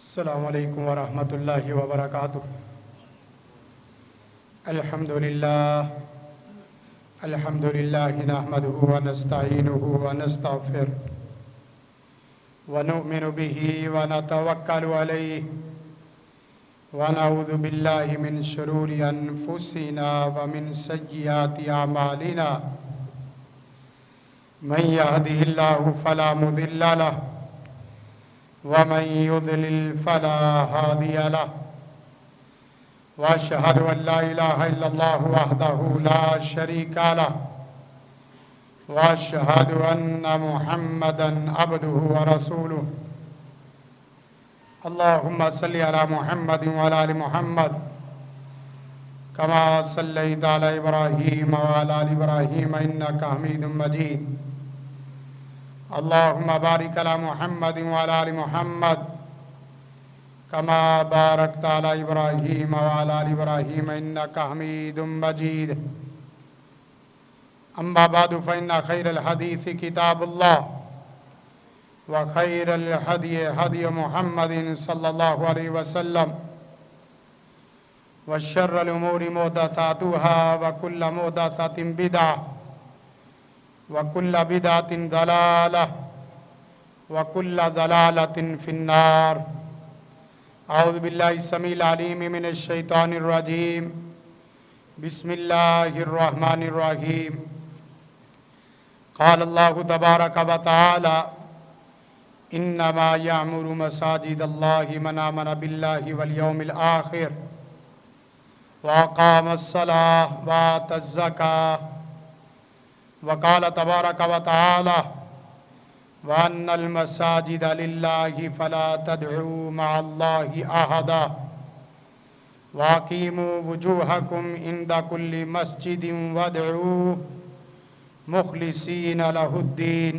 السلام علیکم ورحمۃ اللہ وبرکاتہ۔ الحمد للہ نحمده ونستعینه ونستغفره ونؤمن به ونتوکل علیہ ونعوذ باللہ من شرور انفسنا ومن سیئات اعمالنا من يهده الله فلا مضل له ومن يضلل فلا هادي له واشهد ان لا اله الا الله وحده لا شريك له واشهد ان محمدا عبده ورسوله اللهم صل على محمد وعلى ال محمد كما صليت على ابراهيم وعلى ال ابراهيم انك حميد مجيد اللهم بارك على محمد وعلى ال محمد كما باركت على ابراهيم وعلى ال ابراهيم انك حميد مجيد اما بعد فان خير الحديث كتاب الله وخير الهدي هدي محمد صلى الله عليه وسلم وشر الامور محدثاتها وكل محدثة بدعة وكل بدعة ضلالة وكل ضلالة في النار اعوذ باللہ السمیع العلیم من الشیطان الرجیم بسم اللہ الرحمن الرحیم قال اللہ تبارک و تعالی انما یعمر مساجد اللہ من آمن باللہ والیوم الآخر واقام الصلاة وآت الزکاة وقال تبارک و تعالی وَأَنَّ الْمَسَاجِدَ لِلَّهِ فَلَا تَدْعُوا مَعَ اللَّهِ أَحَدًا وَأَقِيمُوا وُجُوهَكُمْ عِنْدَ كُلِّ مَسْجِدٍ وَادْعُوهُ مُخْلِصِينَ لَهُ الدِّينَ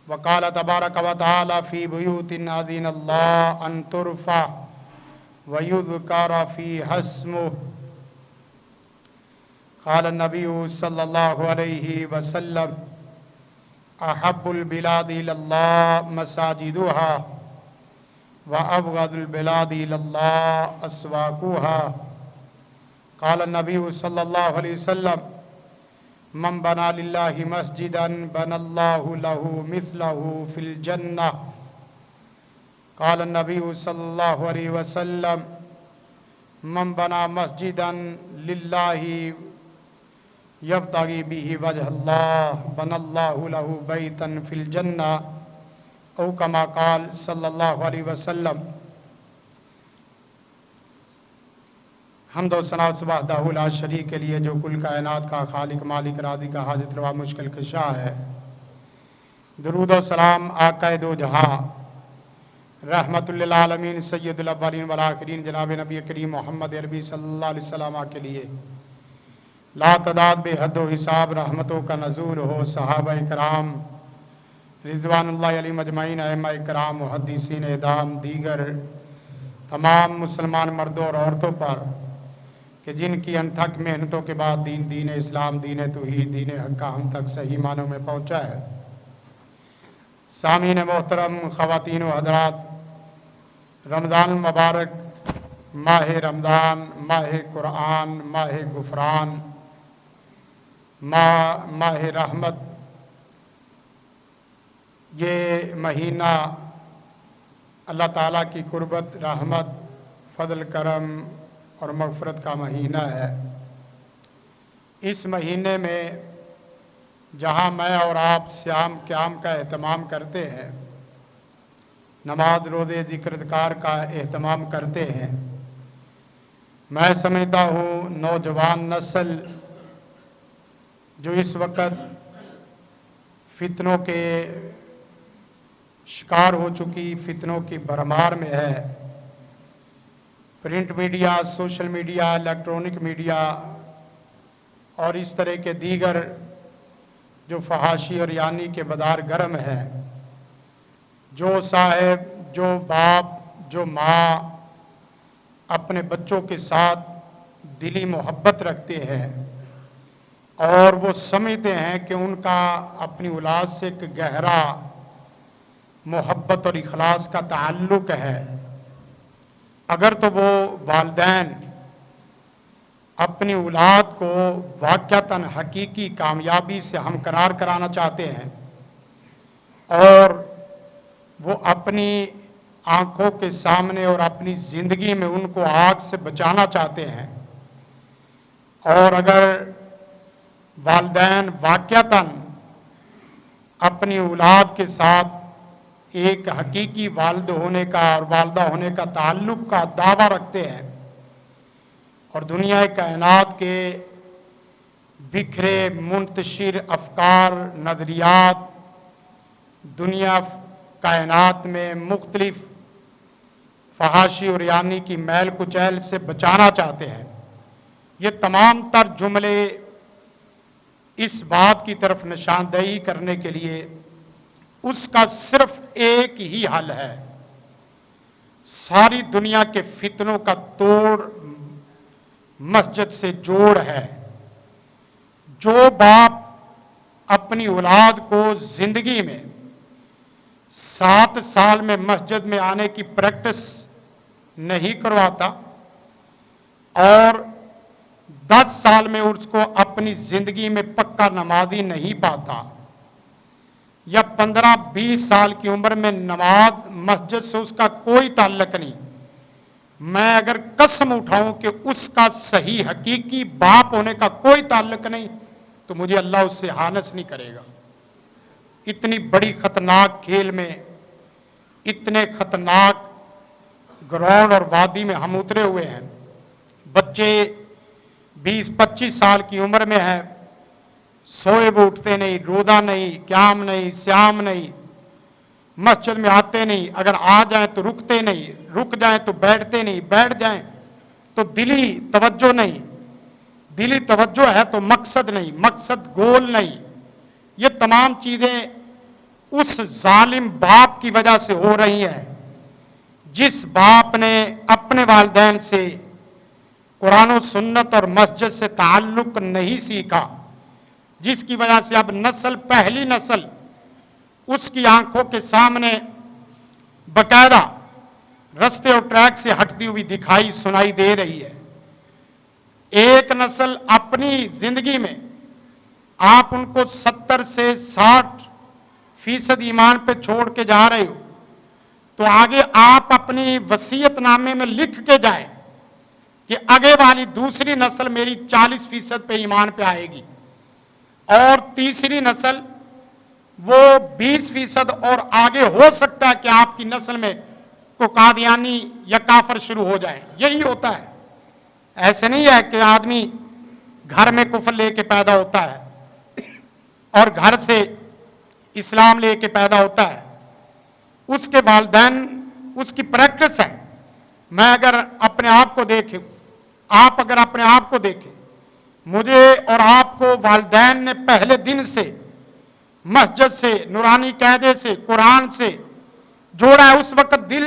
وقال تبارك وتعالى في بيوت أذن الله أن ترفع ويذكر فيها اسمه قال النبي صلى الله عليه وسلم احب البلاد الى الله مساجدها وابغض البلاد الى الله اسواقها قال النبي صلى الله عليه وسلم من بنى لله مسجدا بنى الله له مثله في الجنة قال النبي صلى الله عليه وسلم من بنى مسجدا لله یبتغی به وجہ اللہ بنى اللہ له بیتا فی الجنہ او کما قال صلی اللہ علیہ وسلم۔ حمد و ثنا وحدہ لا شریک کے لیے جو کل کائنات کا خالق مالک راضی کا حاجت روا مشکل کشا ہے۔ درود و سلام آقا دو جہاں رحمت للعالمین سید الاولین والآخرین جناب نبی کریم محمد عربی صلی اللہ علیہ وسلم کے لیے لا تعداد بے حد و حساب رحمتوں کا نزول ہو۔ صحابہ کرام رضوان اللہ علیہ مجمعین، ائمہ کرام، محدثین اعدام، دیگر تمام مسلمان مردوں اور عورتوں پر کہ جن کی انتھک محنتوں کے بعد دین اسلام، دین توحید، دین حق کا ہم تک صحیح معنوں میں پہنچا ہے۔ سامعین محترم، خواتین و حضرات، رمضان المبارک، ماہ رمضان، ماہ قرآن، ماہ غفران، ماہ رحمت، یہ مہینہ اللہ تعالیٰ کی قربت، رحمت، فضل، کرم اور مغفرت کا مہینہ ہے۔ اس مہینے میں جہاں میں اور آپ صیام قیام کا اہتمام کرتے ہیں، نماز روزے ذکر اذکار کا اہتمام کرتے ہیں، میں سمجھتا ہوں نوجوان نسل جو اس وقت فتنوں کے شکار ہو چکی، فتنوں کی بھرمار میں ہے، print media, social media, electronic media اور اس طرح کے دیگر جو فحاشی اور یعنی کے بدار گرم ہے، جو صاحب، جو باپ، جو ماں اپنے بچوں کے ساتھ دلی محبت رکھتے ہیں اور وہ سمجھتے ہیں کہ ان کا اپنی اولاد سے ایک گہرا محبت اور اخلاص کا تعلق ہے، اگر تو وہ والدین اپنی اولاد کو واقعتاً حقیقی کامیابی سے ہمکنار کرانا چاہتے ہیں اور وہ اپنی آنکھوں کے سامنے اور اپنی زندگی میں ان کو آگ سے بچانا چاہتے ہیں، اور اگر والدین واقعتاً اپنی اولاد کے ساتھ ایک حقیقی والد ہونے کا اور والدہ ہونے کا تعلق کا دعویٰ رکھتے ہیں اور دنیا کائنات کے بکھرے منتشر افکار، نظریات، دنیا کائنات میں مختلف فحاشی اور یعنی کی میل کچیل سے بچانا چاہتے ہیں، یہ تمام تر جملے اس بات کی طرف نشاندہی کرنے کے لیے اس کا صرف ایک ہی حل ہے۔ ساری دنیا کے فتنوں کا توڑ مسجد سے جوڑ ہے۔ جو باپ اپنی اولاد کو زندگی میں 7 سال میں مسجد میں آنے کی پریکٹس نہیں کرواتا اور 10 سال میں اس کو اپنی زندگی میں پکا نمازی نہیں پاتا، یا 15-20 سال کی عمر میں نماز مسجد سے اس کا کوئی تعلق نہیں، میں اگر قسم اٹھاؤں کہ اس کا صحیح حقیقی باپ ہونے کا کوئی تعلق نہیں تو مجھے اللہ اس سے ہانس نہیں کرے گا۔ اتنی بڑی خطرناک کھیل میں، اتنے خطرناک گراؤنڈ اور وادی میں ہم اترے ہوئے ہیں، بچے 20-25 سال کی عمر میں ہیں، سوئے وہ اٹھتے نہیں، روزہ نہیں، قیام نہیں، صیام نہیں، مسجد میں آتے نہیں، اگر آ جائیں تو رکتے نہیں، رک جائیں تو بیٹھتے نہیں، بیٹھ جائیں تو دلی توجہ نہیں، دلی توجہ ہے تو مقصد نہیں، مقصد گول نہیں۔ یہ تمام چیزیں اس ظالم باپ کی وجہ سے ہو رہی ہیں جس باپ نے اپنے والدین سے قرآن و سنت اور مسجد سے تعلق نہیں سیکھا، جس کی وجہ سے اب پہلی نسل اس کی آنکھوں کے سامنے باقاعدہ رستے اور ٹریک سے ہٹتی ہوئی دکھائی سنائی دے رہی ہے۔ ایک نسل اپنی زندگی میں آپ ان کو 70 سے 60% ایمان پہ چھوڑ کے جا رہے ہو تو آگے آپ اپنی وصیت نامے میں لکھ کے جائیں کہ آگے والی دوسری نسل میری 40% پہ ایمان پہ آئے گی اور تیسری نسل وہ 20% اور آگے ہو سکتا ہے کہ آپ کی نسل میں کو قادیانی یا کافر شروع ہو جائے۔ یہی ہوتا ہے، ایسے نہیں ہے کہ آدمی گھر میں کفر لے کے پیدا ہوتا ہے اور گھر سے اسلام لے کے پیدا ہوتا ہے، اس کے والدین اس کی پریکٹس ہے۔ میں اگر اپنے آپ کو دیکھیں، آپ اگر اپنے آپ کو دیکھیں، مجھے اور آپ کو والدین نے پہلے دن سے مسجد سے، نورانی قاعدے سے، قرآن سے جوڑا ہے۔ اس وقت دل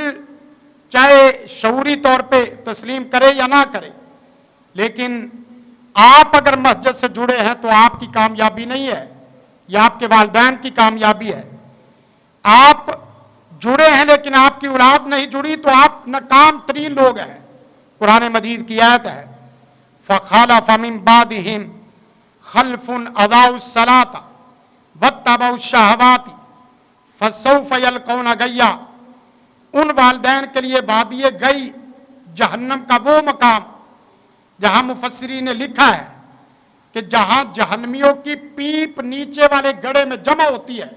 چاہے شعوری طور پہ تسلیم کرے یا نہ کرے، لیکن آپ اگر مسجد سے جڑے ہیں تو آپ کی کامیابی نہیں ہے، یہ آپ کے والدین کی کامیابی ہے۔ آپ جڑے ہیں لیکن آپ کی اولاد نہیں جڑی تو آپ ناکام ترین لوگ ہیں۔ قرآن مجید کی آیت ہے فَخَلَفَ مِن بَعْدِهِمْ خَلْفٌ أَضَاعُوا الصَّلَاةَ وَاتَّبَعُوا الشَّهَوَاتِ فَسَوْفَ يَلْقَوْنَ غَيًّا۔ ان والدین کے لیے وادی گئی جہنم کا وہ مقام جہاں مفسرین نے لکھا ہے کہ جہاں جہنمیوں کی پیپ نیچے والے گڑھے میں جمع ہوتی ہے،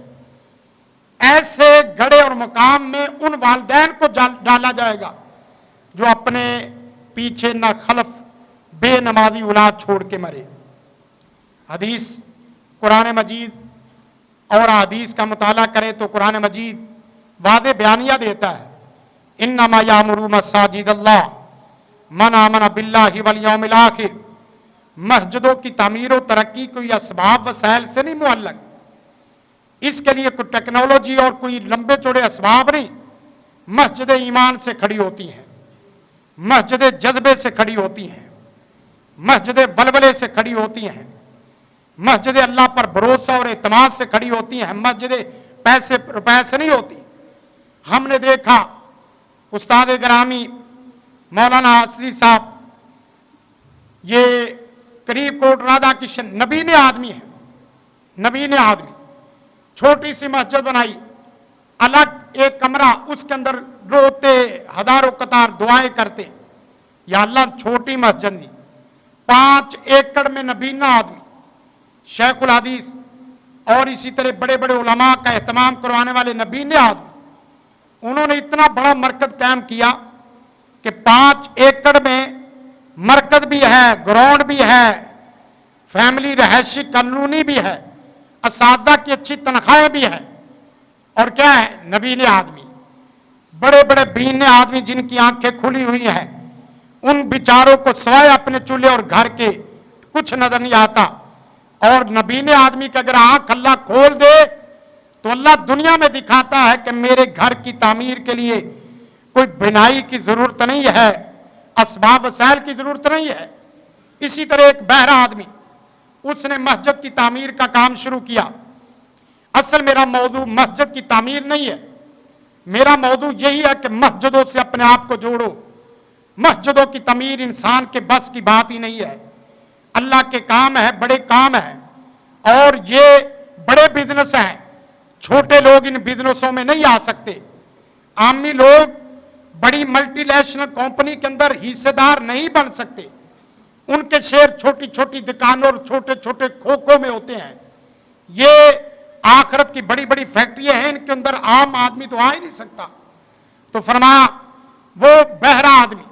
ایسے گڑھے اور مقام میں ان والدین کو ڈالا جائے گا جو اپنے پیچھے نہ خلف بے نمازی اولاد چھوڑ کے مرے۔ حدیث، قرآن مجید اور حدیث کا مطالعہ کرے تو قرآن مجید واضح بیانیہ دیتا ہے انما یامر مساجد اللہ من آمن باللہ والیوم الآخر۔ مسجدوں کی تعمیر و ترقی کوئی اسباب وسائل سے نہیں معلق، اس کے لیے کوئی ٹیکنالوجی اور کوئی لمبے چوڑے اسباب نہیں، مسجد ایمان سے کھڑی ہوتی ہیں، مسجد جذبے سے کھڑی ہوتی ہیں، مسجد ولولے سے کھڑی ہوتی ہیں، مسجد اللہ پر بھروسہ اور اعتماد سے کھڑی ہوتی ہیں، مسجد پیسے روپے سے نہیں ہوتی۔ ہم نے دیکھا استاد گرامی मौलाना असली साहब ये करीब कोट राधा किशन नबीने आदमी है, नबीने आदमी, छोटी सी मस्जिद बनाई, अलग एक कमरा, उसके अंदर रोते हजारों कतार दुआएं करते, या अल्लाह छोटी मस्जिद दी, 5 एकड़ में नबीना आदमी, शेखुल हदीस और इसी तरह बड़े बड़े उलमा का एहतमाम करवाने वाले नबीने आदमी, उन्होंने इतना बड़ा मरकज कायम किया कि 5 एकड़ में मरकज भी है, ग्राउंड भी है, फैमिली रहायशी कॉलोनी भी है, असादा की अच्छी तनख्वाहें भी है, और क्या है, नबीने आदमी, बड़े बड़े बीने आदमी जिनकी आंखें खुली हुई हैं, उन बिचारों को सवाए अपने चूल्हे और घर के कुछ नजर नहीं आता। और नबीने आदमी का अगर आंख अल्लाह खोल दे तो अल्लाह दुनिया में दिखाता है कि मेरे घर की तामीर के लिए कोई बिनाई की जरूरत नहीं है, असबाब वसाइल की जरूरत नहीं है। इसी तरह एक बहरा आदमी, उसने मस्जिद की तामीर का काम शुरू किया। असल मेरा मौजू मस्जिद की तामीर नहीं है, मेरा मौजू यही है कि मस्जिदों से अपने आप को जोड़ो। मस्जिदों की तामीर इंसान के बस की बात ही नहीं है, अल्लाह के काम है, बड़े काम है, और ये बड़े बिजनेस हैं। छोटे लोग इन बिजनेसों में नहीं आ सकते, आमी लोग बड़ी मल्टीनेशनल कंपनी के अंदर हिस्सेदार नहीं बन सकते, उनके शेयर छोटी छोटी दुकानों और छोटे छोटे खोखों में होते हैं। ये आखिरत की बड़ी बड़ी फैक्ट्रियां हैं, इनके अंदर आम आदमी तो आ ही नहीं सकता। तो फरमाया वो बहरा आदमी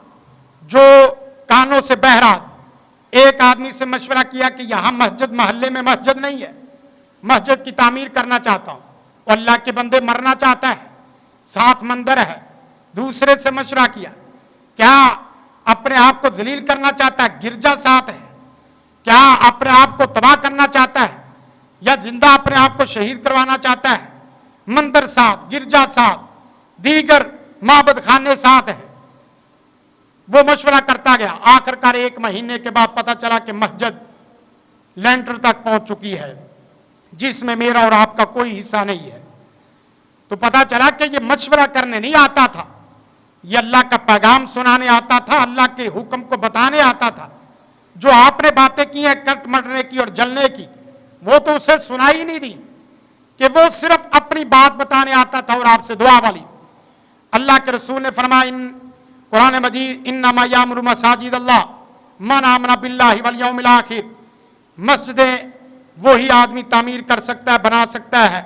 जो कानों से बहरा, एक आदमी से मशवरा किया कि यहां मस्जिद, मोहल्ले में मस्जिद नहीं है, मस्जिद की तामीर करना चाहता हूं, अल्लाह के बंदे मरना चाहता है, 7 मंदिर है। दूसरे से मशवरा किया, क्या अपने आप को जलील करना चाहता है, गिरजा 7 है, क्या अपने आप को तबाह करना चाहता है, या जिंदा अपने आप को शहीद करवाना चाहता है। मंदिर 7, गिरजा 7, दीगर माबद खाने 7 है। वो मशवरा करता गया, आखिरकार 1 महीने के बाद पता चला कि मस्जिद लेंटर तक पहुंच चुकी है, जिसमें मेरा और आपका कोई हिस्सा नहीं है। तो पता चला कि ये मशवरा करने नहीं आता था, ये अल्लाह का पैगाम सुनाने आता था, अल्लाह के हुक्म को बताने आता था। जो आपने बातें की हैं कट मरने की और जलने की, वो तो उसे सुनाई नहीं दी, कि वो सिर्फ अपनी बात बताने आता था और आपसे दुआ वाली। अल्लाह के रसूल ने फरमाया कुरान मजीद, इन्नमा यामुरु मसाजिद अल्लाह मन आमना बिल्लाहि वल यौमिल आखिर, मस्जिदें वही आदमी तामीर कर सकता है, बना सकता है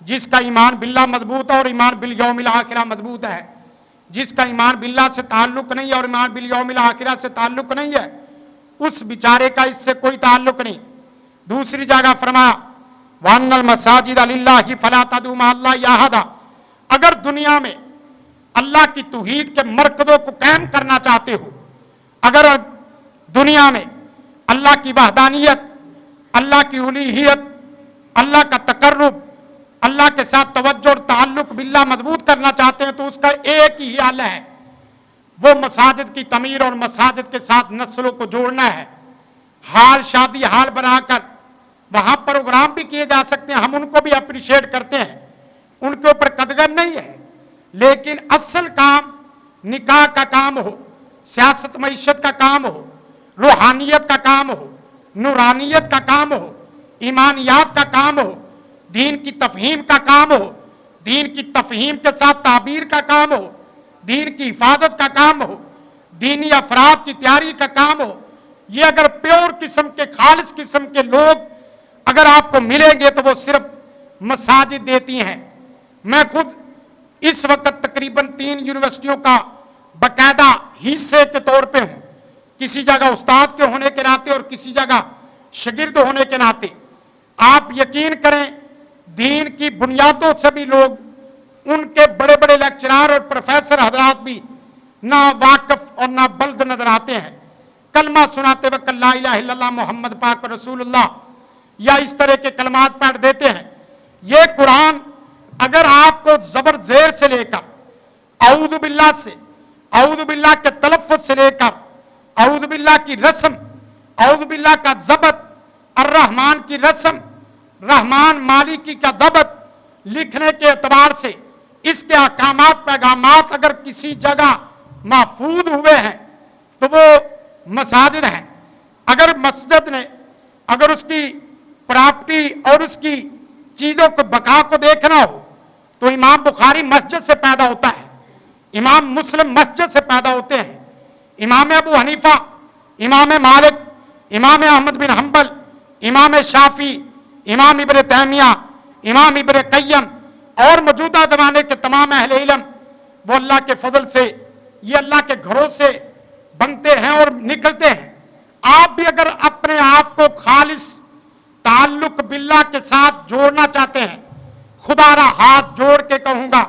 जिसका ईमान बिल्लाह मजबूत है और ईमान बिल यौमिल आखिरा मजबूत है। जिसका ईमान बिल्लाह से ताल्लुक नहीं है और ईमान बिल यौमिल आखिरा से ताल्लुक नहीं है, उस बेचारे का इससे कोई ताल्लुक नहीं। दूसरी जगह फरमाया वान्नल मसाजिद लिल्लाहि फला तदउ मअल्लाहि अहदा, अगर दुनिया में अल्लाह की तौहीद के मरकजों को कायम करना चाहते हो, अगर दुनिया में अल्लाह की वहदानियत, अल्लाह की उलूहियत, अल्लाह का तकर्रुब, अल्लाह के साथ तवज्जो और ताल्लुक बिल्लाह मजबूत करना चाहते हैं, तो उसका एक ही हल है, वो मसाजिद की तमीर और मसाजिद के साथ नस्लों को जोड़ना है। हाल शादी हाल बनाकर वहां प्रोग्राम भी किए जा सकते हैं, हम उनको भी अप्रिशिएट करते हैं, उनके ऊपर कदगर नहीं है, लेकिन असल काम निकाह का काम हो, सियासत मईशत का काम हो, रूहानियत का काम हो, नूरानियत का काम हो, ईमानियात का काम हो, दीन की तफहीम का काम हो, दीन की तफहीम के साथ ताबीर का काम हो, दीन की हिफाजत का काम हो, दीनी अफराद की तैयारी का काम हो। ये अगर प्योर किस्म के, खालिस किस्म के लोग अगर आपको मिलेंगे तो वो सिर्फ मसाजिद देती हैं। मैं खुद इस वक्त तकरीबन 3 यूनिवर्सिटियों का बाकायदा हिस्से के तौर पे हूं, किसी जगह उस्ताद के होने के नाते और किसी जगह शागिर्द होने के नाते। आप यकीन करें, दीन की बुनियादों से भी लोग, उनके बड़े बड़े लेक्चरार और प्रोफेसर हजरात भी ना वाकिफ और ना बल्द नजर आते हैं। कलमा सुनाते वक्त ला इलाहा इल्लल्लाह मोहम्मद पाक रसूलुल्लाह या इस तरह के कलमात पढ़ देते हैं। ये कुरान अगर आपको जबर जेर से लेकर औदु बिल्लाह से, औदु बिल्लाह के तलफ्फुज से लेकर औदु बिल्लाह की रस्म, औदु बिल्लाह का जबत, अर्रहमान की रस्म, रहमान मालिकी का जबत लिखने के एतबार से इसके अहकामात पैगामात अगर किसी जगह महफूज हुए हैं तो वो मसाजिद हैं। अगर मस्जिद ने अगर उसकी प्रॉपर्टी और उसकी चीजों को बका को देखना हो तो इमाम बुखारी मस्जिद से पैदा होता है, इमाम मुस्लिम मस्जिद से पैदा होते हैं, इमाम अबू हनीफा, इमाम मालिक, इमाम अहमद बिन हम्बल, इमाम शाफी, इमाम इब्न तैमिया, इमाम इब्न कय्यम और मौजूदा जमाने के तमाम अहले इल्म वो अल्लाह के फजल से ये अल्लाह के घरों से बनते हैं और निकलते हैं। आप भी अगर अपने आप को खालिस ताल्लुक बिल्लाह के साथ जोड़ना चाहते हैं, खुदारा हाथ जोड़ के कहूंगा,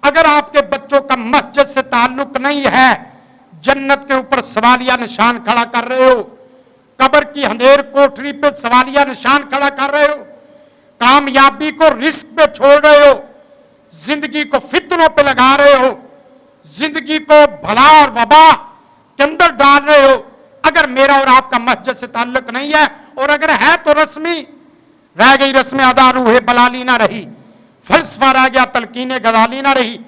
अगर आपके बच्चों का मस्जिद से ताल्लुक नहीं है, जन्नत के ऊपर सवालिया निशान खड़ा कर रहे हो, कब्र की अंधेर कोठरी पे सवालिया निशान खड़ा कर रहे हो, कामयाबी को रिस्क पे छोड़ रहे हो, जिंदगी को फितनों पे लगा रहे हो, जिंदगी को भला और वबा के अंदर डाल रहे हो। अगर मेरा और आपका मस्जिद से ताल्लुक नहीं है, और अगर है तो रस्मी रह गई, रस्म अदा रूहे बलाली ना रही, फलसफा रह गया, तलकीने गजाली ना रही।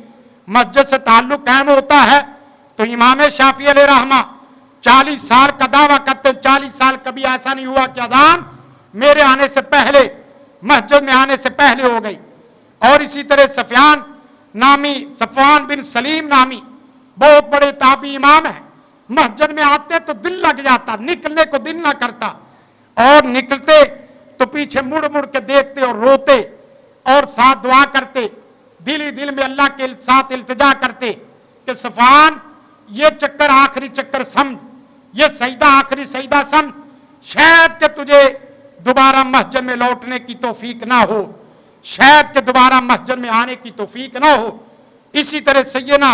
मस्जिद से ताल्लुक कायम होता है तो इमाम शाफी अलैहि रहमा 40 साल का दावा करते, 40 साल कभी ऐसा नहीं हुआ कि अजान मेरे आने से पहले, मस्जिद में आने से पहले हो गई। और इसी तरह सफवान बिन सलीम नामी बहुत बड़े ताबी इमाम है, मस्जिद में आते तो दिल लग जाता, निकलने को दिल ना करता, और निकलते तो पीछे मुड़ मुड़ के देखते और रोते और साथ दुआ करते, दिल ही दिल में अल्लाह के साथ इल्तिजा करते कि सफवान ये चक्कर आखिरी चक्कर समझ, ये सजदा आखिरी सजदा समझ, शायद कि तुझे दोबारा मस्जिद में लौटने की तौफीक ना हो, शायद कि दोबारा मस्जिद में आने की तौफीक ना हो। इसी तरह सैयदना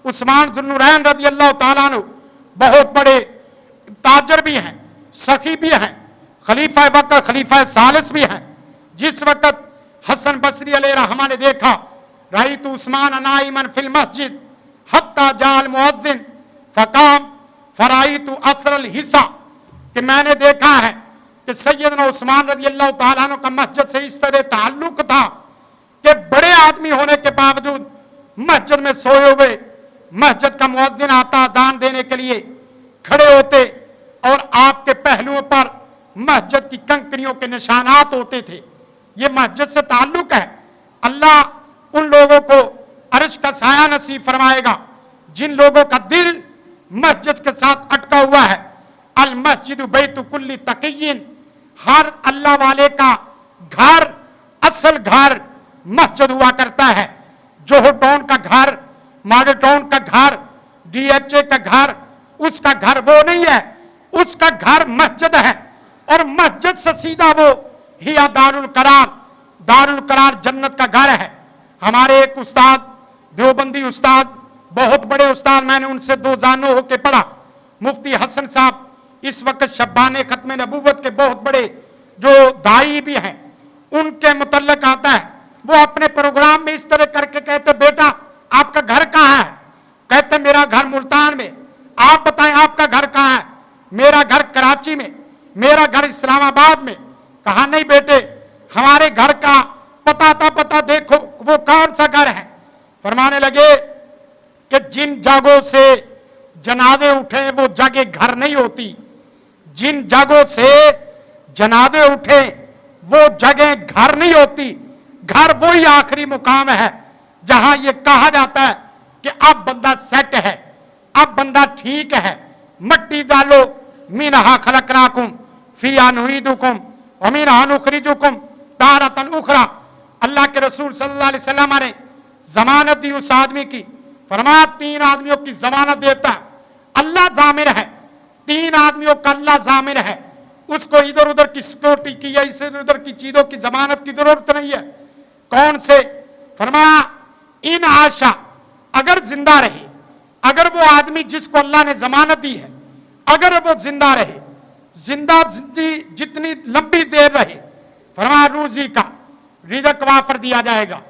उस्मान ज़ुन्नुरैन रज़ी अल्लाह ताला अन्हु बहुत बड़े ताजर भी हैं, सखी भी हैं, खलीफा वक्त खलीफा सालिस भी हैं। जिस वक्त हसन बसरी अलैहि रहमा ने देखा, रही तो उस्मान नाइमन फिल मस्जिद हत्ता जाल मुअज्जिन फकाम फराई तो असरल हिस्सा, कि मैंने देखा है कि सैयदना उस्मान रज़ी अल्लाह ताला अन्हु का मस्जिद से इस तरह ताल्लुक था कि बड़े आदमी होने के बावजूद मस्जिद में सोए हुए मस्जिद का मुअज्जिन आता अज़ान देने के लिए खड़े होते और आपके पहलुओं पर मस्जिद की कंकरियों के निशानात होते थे। ये मस्जिद से ताल्लुक है। अल्लाह उन लोगों को अर्श का साया नसीब फरमाएगा जिन लोगों का दिल मस्जिद के साथ अटका हुआ है। अल मस्जिद बैतु कुल्ली तक़िय्यिन, हर अल्लाह वाले का घर, असल घर मस्जिद हुआ करता है। जोहर टाउन का घर, मॉडल टाउन का घर, DHA का घर, उसका घर वो नहीं है, उसका घर मस्जिद है। और मस्जिद से सीधा वो हिया दारुल करार जन्नत का घर है। हमारे एक उस्ताद, देवबंदी उस्ताद, बहुत बड़े उस्ताद, मैंने उनसे 2 जानों होके पढ़ा, मुफ्ती हसन साहब, इस वक्त शब्बाने खत्म नबूवत के बहुत बड़े जो दाई भी हैं, उनके मुतल्लिक आता है, वो अपने प्रोग्राम में इस तरह करके कहते, बेटा आपका घर कहाँ है? कहते मेरा घर मुल्तान में। आप बताएं आपका घर कहाँ है? मेरा घर कराची में, मेरा घर इस्लामाबाद में। कहा नहीं बेटे, हमारे घर का पता था, पता देखो वो कौन सा घर है। फरमाने लगे कि जिन जगहों से जनाजे उठे वो जगह घर नहीं होती, जिन जगहों से जनाजे उठे वो जगह घर नहीं होती। घर वही आखिरी मुकाम है जहां ये कहा जाता है कि अब बंदा सेट है, अब बंदा ठीक है। मट्टी डालो, मिनहा खलकनाकुम फिया नुईदुकुम व मिनहा नुखरिजुकुम तारतन उखरा। अल्लाह के रसूल सल्लल्लाहु अलैहि वसल्लम ने जमानत दी उस आदमी की, फरमाया 3 आदमियों की जमानत देता है, अल्लाह जामिन है। 3 आदमियों का अल्लाह जामिन है, उसको इधर उधर की सिक्योरिटी की या इधर उधर की चीजों की जमानत की जरूरत नहीं है। कौन से? फरमाया इन आशा, अगर जिंदा रहे, अगर वो आदमी जिसको अल्लाह ने जमानत दी है अगर वो जिंदा रहे, जिंदगी जितनी लंबी देर रहे, फरमाया रूजी का रिज़्क़ वाफर दिया जाएगा,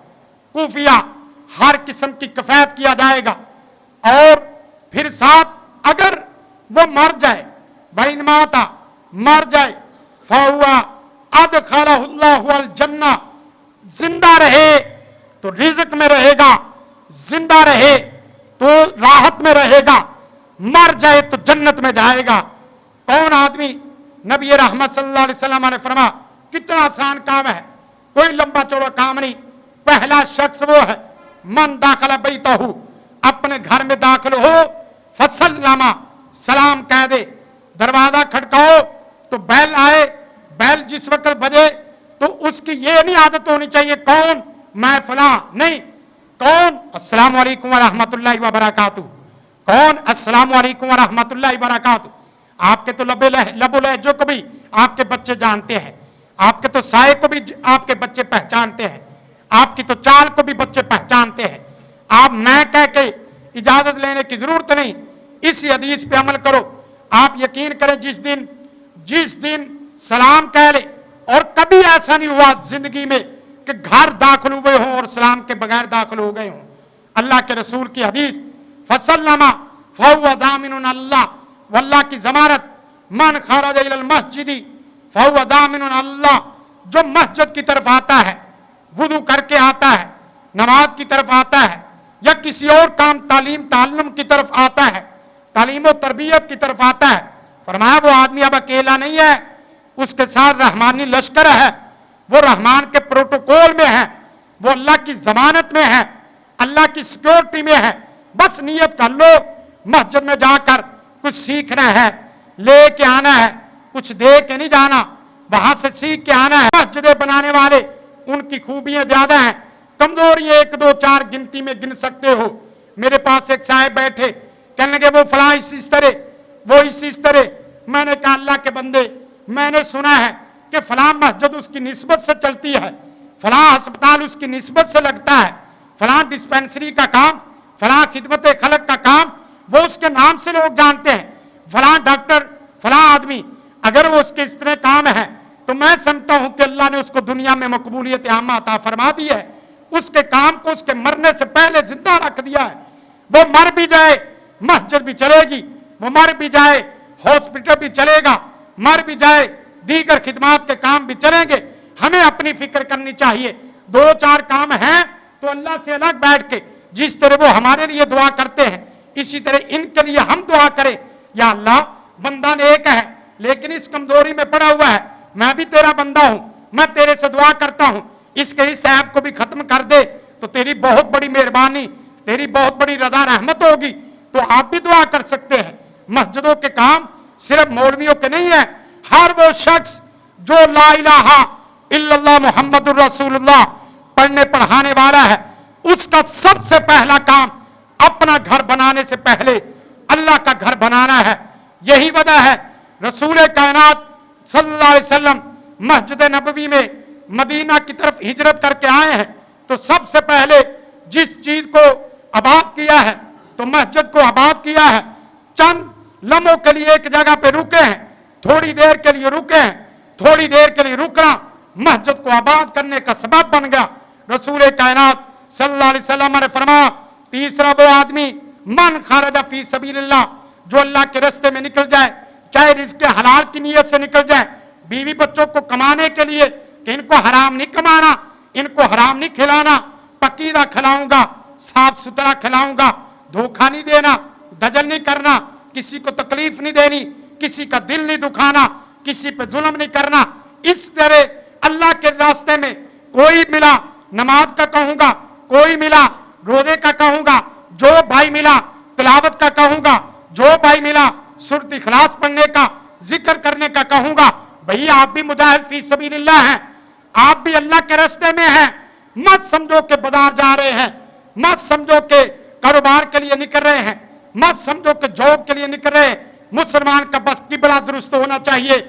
कुफिया हर किस्म की कफायत किया जाएगा। और फिर साथ अगर वो मर जाए, भाई माता मर जाए, फहुआ अदखलहुल्लाहु अल जन्ना, जिंदा रहे तो रिज़्क़ में रहेगा, जिंदा रहे तो राहत में रहेगा, मर जाए तो जन्नत में जाएगा। कौन आदमी? नबी रहमत सल्लल्लाहु अलैहि वसल्लम ने फरमाया, कितना आसान काम है, कोई लंबा चौड़ा काम नहीं। पहला शख्स वो है, मन दाखिल बैतहू, अपने घर में दाखिल हो, फसल्लमा, सलाम कह दे। दरवाजा खटकाओ तो बैल आए, बैल जिस वक्त बजे तो उसकी ये नहीं आदत होनी चाहिए कौन, मैं फला, नहीं, कौन, अस्सलामु अलैकुम व रहमतुल्लाहि व बरकातहू, कौन, अस्सलामु अलैकुम व रहमतुल्लाहि व बरकातहू। आपके तो लबो लहजों को भी आपके बच्चे जानते हैं, आपके तो साये को भी आपके बच्चे पहचानते हैं, आपकी तो चाल को भी बच्चे पहचानते हैं। आप मैं कह के इजाजत लेने की जरूरत नहीं, इस हदीस पे अमल करो। आप यकीन करें, जिस दिन सलाम कह ले, और कभी ऐसा नहीं हुआ जिंदगी में कि घर दाखिल हुए हों और सलाम के बगैर दाखिल हो गए हों। अल्लाह के रसूल की हदीस, फसल्लमा फहुव ज़ामिनुन अल्लाह, वल्लाह की जमानत, मन खरज इलल मस्जिदी फहुव ज़ामिनुन अल्लाह, जो मस्जिद की तरफ आता है, वुदू करके आता है, नमाज की तरफ आता है, या किसी और काम तालीम ताल्लुम की तरफ आता है, तालीम और तरबियत की तरफ आता है, फरमाया वो आदमी अब अकेला नहीं है, उसके साथ रहमानी लश्कर है, वो रहमान के प्रोटोकॉल में है, वो अल्लाह की जमानत में है, अल्लाह की सिक्योरिटी में है। बस नियत कर लो, मस्जिद में जाकर कुछ सीखना है, लेके आना है, कुछ दे के नहीं जाना, वहां से सीख के आना है। मस्जिदें बनाने वाले, उनकी खूबियां ज्यादा हैं, कमजोरी 1 2 4 गिनती में गिन सकते हो। मेरे पास एक साहब बैठे, कहने लगे वो फला इस तरह, वो इस तरह। मैंने कहा अल्लाह के बंदे, मैंने सुना है कि फला मस्जिद उसकी निस्बत से चलती है, फला अस्पताल उसकी निस्बत से लगता है, फला डिस्पेंसरी का काम, फला खिदमत खलक का काम वो उसके नाम से लोग जानते हैं, फला डॉक्टर, फला आदमी, अगर वो उसके इस तरह काम है तो मैं समझता हूं कि अल्लाह ने उसको दुनिया में मकबूलियत आमा अता फरमा दी है। उसके काम को उसके मरने से पहले जिंदा रख दिया है। वो मर भी जाए मस्जिद भी चलेगी, वो मर भी जाए हॉस्पिटल भी चलेगा, मर भी जाए दीगर खिदमात के काम भी चलेंगे। हमें अपनी फिक्र करनी चाहिए। 2 4 काम हैं तो अल्लाह से अलग बैठ के जिस तरह वो हमारे लिए दुआ करते हैं, इसी तरह इनके लिए हम दुआ करें, या अल्लाह बंदा नेक है लेकिन इस कमजोरी में पड़ा हुआ है, मैं भी तेरा बंदा हूं, मैं तेरे से दुआ करता हूं, इसके इस ऐप को भी खत्म कर दे तो तेरी बहुत बड़ी मेहरबानी, तेरी बहुत बड़ी रजा रहमत होगी। तो आप भी दुआ कर सकते हैं। मस्जिदों के काम सिर्फ मौलवियों के नहीं है, हर वो शख्स जो ला इलाहा इल्लल्लाह मुहम्मदुर रसूलुल्लाह पढ़ने पढ़ाने वाला है, उसका सबसे पहला काम अपना घर बनाने से पहले अल्लाह का घर बनाना है। यही वजह है रसूल कायनात सल्लल्लाहु अलैहि वसल्लम मस्जिद नबवी में मदीना की तरफ हिजरत करके आए हैं तो सबसे पहले जिस चीज को आबाद किया है तो मस्जिद को आबाद किया है। चंद लम्हों के लिए एक जगह पे रुके हैं, थोड़ी देर के लिए रुके हैं, थोड़ी देर के लिए रुकना मस्जिद को आबाद करने का सबब बन गया। रसूल कायनात सल्लल्लाहु अलैहि वसल्लम ने फरमाया, तीसरा वो आदमी मन खरज फी सबीलिल्लाह, जो अल्लाह के रास्ते में निकल जाए, चाहे रिज़्क़ हलाल की नीयत से निकल जाए, बीवी बच्चों को कमाने के लिए कि इनको हराम नहीं कमाना, इनको हराम नहीं खिलाना, पकीदा खिलाऊंगा, साफ सुथरा खिलाऊंगा, धोखा नहीं देना, दजल नहीं करना, किसी को तकलीफ नहीं देनी, किसी का दिल नहीं दुखाना, किसी पे जुल्म नहीं करना। इस तरह अल्लाह के रास्ते में कोई मिला नमाज का कहूंगा, कोई मिला रोजे का कहूंगा, जो भाई मिला तिलावत का कहूंगा, जो भाई मिला सूरत इखलास पढ़ने का जिक्र करने का कहूंगा। भैया आप भी मुजाहिद फी सबीलिल्लाह हैं, आप भी अल्लाह के रास्ते में हैं। मत समझो के बाजार जा रहे हैं, मत समझो के कारोबार के लिए निकल रहे हैं, मत समझो के जॉब के लिए निकल रहे हैं। मुसलमान का बस किबला दुरुस्त होना चाहिए।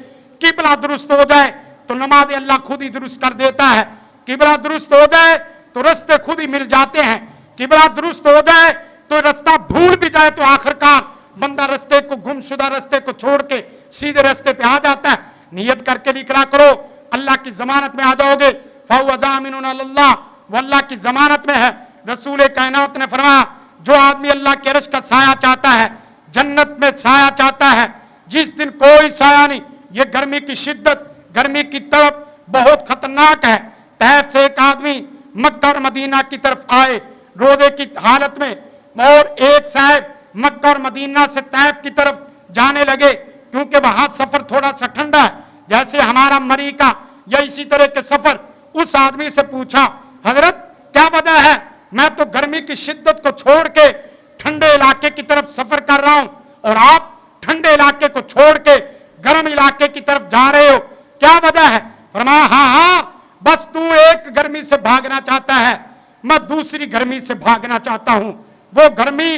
किबला दुरुस्त हो जाए तो नमाज अल्लाह खुद ही दुरुस्त कर देता है। किबला दुरुस्त हो जाए तो रास्ते खुद ही मिल जाते हैं। किबला दुरुस्त हो जाए तो रास्ता भूल भी जाए तो आखिरकार बंदा रास्ते को गुमशुदा रास्ते को छोड़ के सीधे रास्ते पे आ जाता है। नियत करके निकला करो, अल्लाह की जमानत में आ जाओगे। फहुव ज़ामिनुन अल्लाह, वो अल्लाह की जमानत में है। रसूल कायनात ने फरमाया, जो आदमी अल्लाह के अर्श का साया चाहता है, जन्नत में साया चाहता है, जिस दिन कोई साया नहीं, ये गर्मी की शिद्दत, गर्मी की तड़प बहुत खतरनाक है। तैफ से एक आदमी मक्का और मदीना की तरफ आए, रोजे की हालत में और एक साहब मक्का और मदीना से तैफ की तरफ जाने लगे, क्योंकि वहां सफर थोड़ा सा ठंडा है, जैसे हमारा मरी का या इसी तरह के सफर। उस आदमी से पूछा, हजरत क्या वजह है, मैं तो गर्मी की शिद्दत को छोड़ के ठंडे इलाके की तरफ सफर कर रहा हूं और आप ठंडे इलाके को छोड़ के गर्म इलाके की तरफ जा रहे हो, क्या वजह है? फरमाया, हाँ, बस तू एक गर्मी से भागना चाहता है, मैं दूसरी गर्मी से भागना चाहता हूं। वो गर्मी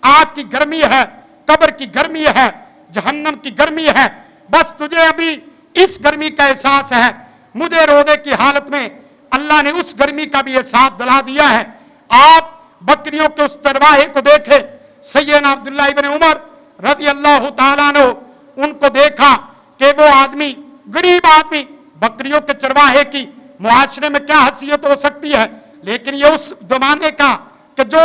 आग की गर्मी है, कब्र की गर्मी है, जहन्नम की गर्मी है। बस तुझे अभी इस गर्मी का एहसास है, मुझे रोजे की हालत में अल्लाह ने उस गर्मी का भी एहसास दिला दिया है। आप बकरियों के उस चरवाहे को देखे, सैयदना अब्दुल्लाह इब्न उमर रज़ी अल्लाह तआला अन्हु, उनको देखा कि वो आदमी, गरीब आदमी, बकरियों के चरवाहे की मुआशरे में क्या हैसियत हो सकती है, लेकिन ये उस जमाने का कि जो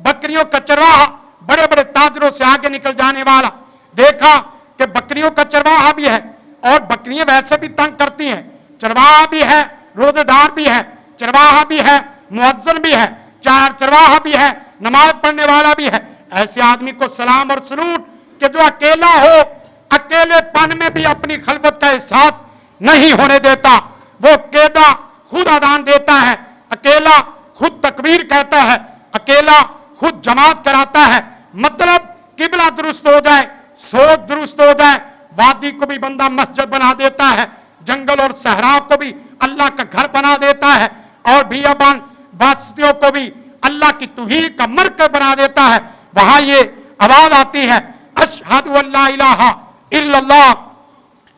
बकरियों का चरवाहा बड़े बड़े ताजरों से आगे निकल जाने वाला। देखा कि बकरियों का चरवाहा भी है, और बकरियां वैसे भी तंग करती हैं, चरवाहा भी है, रोजेदार भी है, चरवाहा भी है, मुअज्जिन भी है, चार चरवाहा भी है, नमाज पढ़ने वाला भी है। ऐसे आदमी को सलाम और सलूट कि जो अकेला हो, अकेलेपन में भी अपनी खलवत का एहसास नहीं होने देता। वो अकेला खुद अजान देता है, अकेला खुद तकबीर कहता है, अकेला खुद जमात कराता है। मतलब किबला दुरुस्त हो जाए, सोच दुरुस्त हो जाए, वादी को भी बंदा मस्जिद बना देता है, जंगल और सहरा को भी अल्लाह का घर बना देता है, और बियाबान बस्तियों को भी अल्लाह की तौहीद का मरकज बना देता है। वहां ये आवाज आती है, अशहदु अल्ला इलाहा इल्लल्लाह,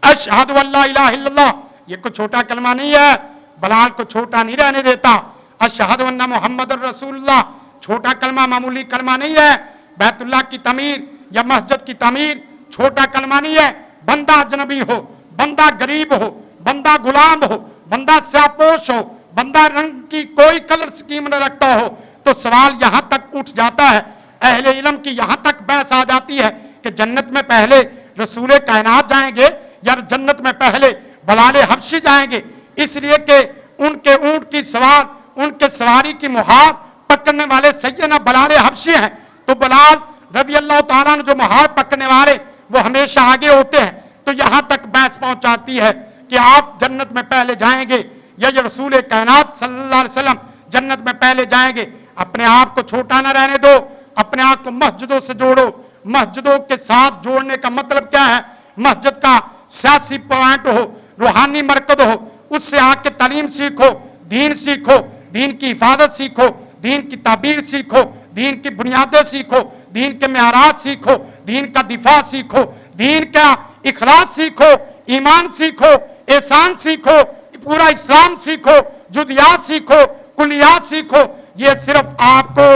अशहदु अल्ला इलाहा इल्लल्लाह। ये कोई छोटा कलमा नहीं है, बलाल को छोटा नहीं रहने देता। अशहदु अन्ना मुहम्मदुर रसूलुल्लाह छोटा कलमा, मामूली कलमा नहीं है। बैतुल्लाह की तमीर या मस्जिद की तमीर छोटा कलमा नहीं है। बंदा अजनबी हो, बंदा गरीब हो, बंदा गुलाम हो, बंदा स्यापोश हो, बंदा रंग की कोई कलर स्कीम न रखता हो, तो सवाल यहां तक उठ जाता है, अहले इल्म की यहां तक बहस आ जाती है कि जन्नत में पहले रसूले कायनात जाएंगे या जन्नत में पहले बलाले हबशी जाएंगे। इसलिए कि उनके ऊंट की सवार, उनके सवारी की मुहार पकड़ने वाले सैयदना बलाले हबशी हैं, तो बलाल रज़ी अल्लाह तआला अन्हु जो मुहार पकड़ने वाले वो हमेशा आगे होते हैं। तो यहां तक बहस पहुंचाती है कि आप जन्नत में पहले जाएंगे या ये रसूल कायनात सल्लल्लाहु अलैहि वसल्लम जन्नत में पहले जाएंगे। अपने आप को छोटा ना रहने दो, अपने आप को मस्जिदों से जोड़ो। मस्जिदों के साथ जोड़ने का मतलब क्या है? मस्जिद का सियासी पॉइंट हो, रूहानी मरकज हो, उससे आके तालीम सीखो, दीन सीखो, दीन की हिफाजत सीखो, दीन की ताबीर सीखो, दीन की बुनियादें सीखो, दीन के मेआरात सीखो, दीन का दिफा सीखो, दीन का इखलास सीखो, ईमान सीखो, एहसान सीखो, पूरा इस्लाम सीखो, जुदियात सीखो, कुलियात सीखो। ये सिर्फ आपको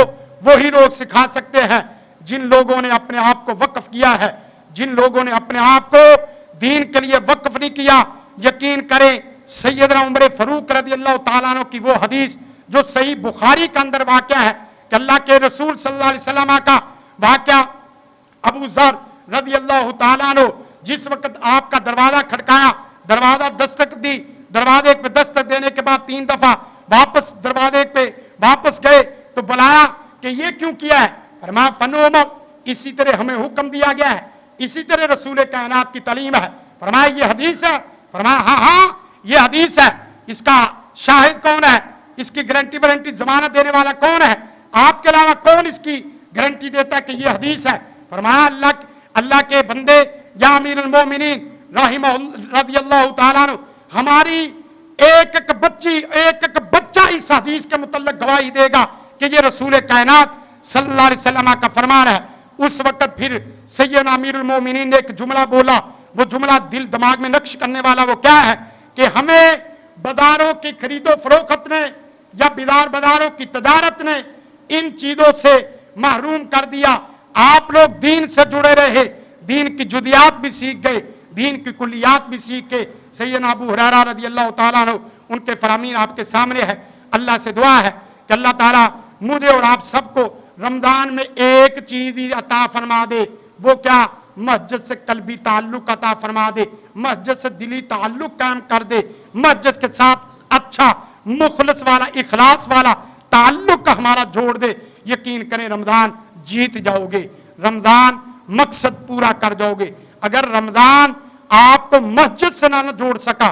वही लोग सिखा सकते हैं जिन लोगों ने अपने आप को वक्फ किया है, जिन लोगों ने अपने आप को दीन के लिए वक्फ नहीं किया। यकीन करें, सैयदना उमर फारूक रज़ी अल्लाह तआला अन्हु की वो हदीस जो सही बुखारी के अंदर वाक़या है कि अल्लाह के रसूल सल्लल्लाहु अलैहि वसल्लम का वाक़या, अबू ज़र रज़ी अल्लाह तआला अन्हु जिस वक्त आपका दरवाजा खटकाया, दरवाजा दस्तक दी, दरवाजे पे दस्तक देने के बाद 3 दफा वापस दरवाजे पे वापस गए तो बुलाया कि ये क्यों किया है? फरमाया फनो उमर, इसी तरह हमें हुक्म दिया गया है, इसी तरह रसूल कायनात की तालीम है। फरमाया ये हदीस है? फरमाया हाँ हाँ ये हदीस है। इसका शाहिद कौन है? इसकी गारंटी वारंटी जमानत देने वाला कौन है? आपके अलावा कौन इसकी गारंटी देता है कि ये हदीस है? फरमाया अल्लाह के बंदे या अमीरुल मोमिनीन रज़ियल्लाहु तआला अन्हु, हमारी एक एक बच्चा इस हदीस के मुतल्लिक गवाही देगा कि ये रसूल कायनात सल्लल्लाहु अलैहि वसल्लम का फरमान है। उस वक्त फिर सैयदना अमीरुल मोमिनीन ने एक जुमला बोला, वो जुमला दिल दिमाग में नक्श करने वाला वो क्या है कि हमें बाजारों की खरीदो फरोख्त ने या बाजारों की तजारत ने इन चीजों से महरूम कर दिया। आप लोग दीन से जुड़े रहे, दीन की जुदियात भी सीख गए, दीन की कुलियात भी सीख के। सैयदना अबू हुरैरा रज़ी अल्लाह तआला अन्हु, उनके फरामीन आपके सामने है। अल्लाह से दुआ है कि अल्लाह ताला मुझे और आप सबको रमजान में एक चीज ही अता फरमा दे। वो क्या? मस्जिद से कल्बी ताल्लुक अता फरमा दे, मस्जिद से दिली ताल्लुक कायम कर दे, मस्जिद के साथ अच्छा मुखलस वाला इखलास वाला ताल्लुक हमारा जोड़ दे। यकीन करें रमजान जीत जाओगे, रमजान मकसद पूरा कर जाओगे। अगर रमजान आपको मस्जिद से ना जोड़ सका,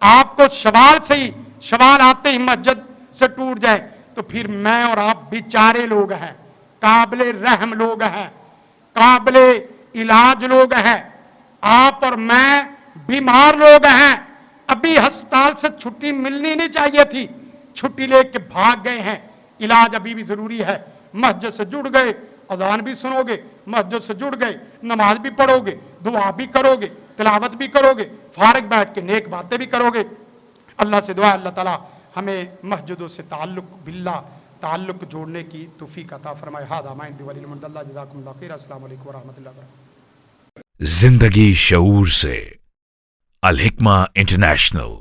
आपको शवाल से ही, शवाल आते ही मस्जिद से टूट जाए, तो फिर मैं और आप बेचारे लोग हैं, काबिले रहम लोग हैं, काबिले इलाज लोग हैं। आप और मैं बीमार लोग हैं, अभी अस्पताल से छुट्टी मिलनी नहीं चाहिए थी, छुट्टी लेके भाग गए हैं। इलाज अभी भी जरूरी है। मस्जिद से जुड़ गए, अजान भी सुनोगे, मस्जिद से जुड़ गए, नमाज भी पढ़ोगे, दुआ भी करोगे, तिलावत भी करोगे, फारिग बैठ के नेक बातें भी करोगे। अल्लाह से दुआ, अल्लाह ताला हमें मस्जिदों से ताल्लुक जोड़ने की तौफीक अता फरमाए। हादा मा इंदी वलिल मुल्ला, जज़ाकुमुल्लाह खैर। अस्सलामु अलैकुम व रहमतुल्लाहि व बरकातहू। जिंदगी शऊर से, अल हिक्मा इंटरनेशनल।